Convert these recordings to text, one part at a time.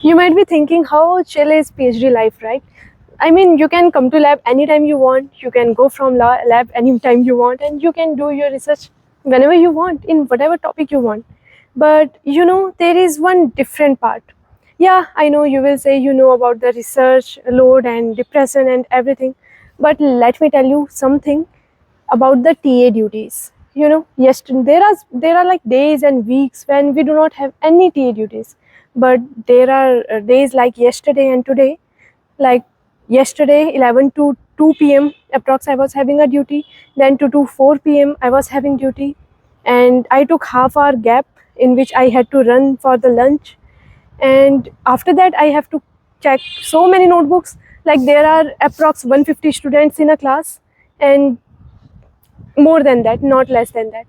You might be thinking how chill is PhD life, right? I mean, you can come to lab anytime you want, you can go from lab anytime you want, and you can do your research whenever you want in whatever topic you want. But there is one different part. Yeah, I know you will say you know about the research load and depression and everything, but let me tell you something about the TA duties. Yes, there are like days and weeks when we do not have any TA duties, but there are days like yesterday and today. Like yesterday, 11 to 2 p.m. approx, I was having a duty. Then 2 to 4 p.m. I was having duty, and I took half-hour gap in which I had to run for the lunch. And after that, I have to check so many notebooks. Like there are approx 150 students in a class, and more than that, not less than that.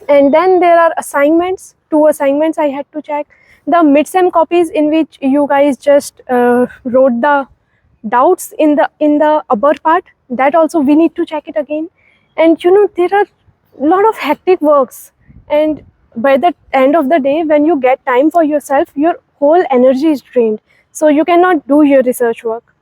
And then there are assignments, two assignments I had to check. The mid-sem copies in which you guys just wrote the doubts in the upper part, that also we need to check it again. And there are a lot of hectic works, and by the end of the day, when you get time for yourself, your whole energy is drained, so you cannot do your research work.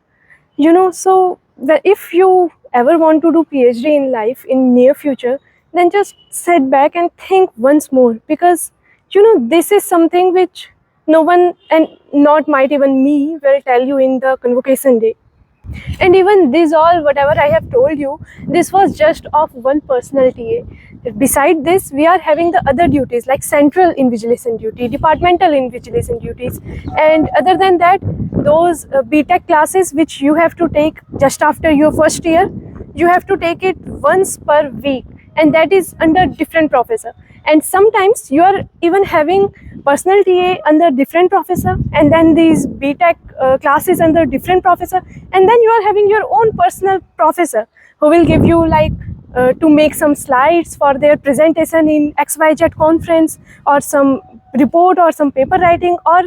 So if you ever want to do PhD in life in near future, then just sit back and think once more, because this is something which no one, and not might even me, will tell you in the convocation day. And even this all, whatever I have told you, this was just of one personal TA. Beside this, we are having the other duties like central invigilation duty, departmental invigilation duties, and other than that, those BTech classes which you have to take just after your first year, you have to take it once per week, and that is under different professor. And sometimes you are even having personal TA under different professor, and then these BTech classes under different professor, and then you are having your own personal professor who will give you like to make some slides for their presentation in XYZ conference, or some report, or some paper writing, or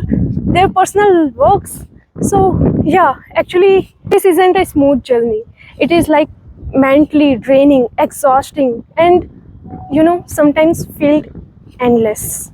their personal works. So yeah, actually this isn't a smooth journey. It is like mentally draining, exhausting, and sometimes feel endless.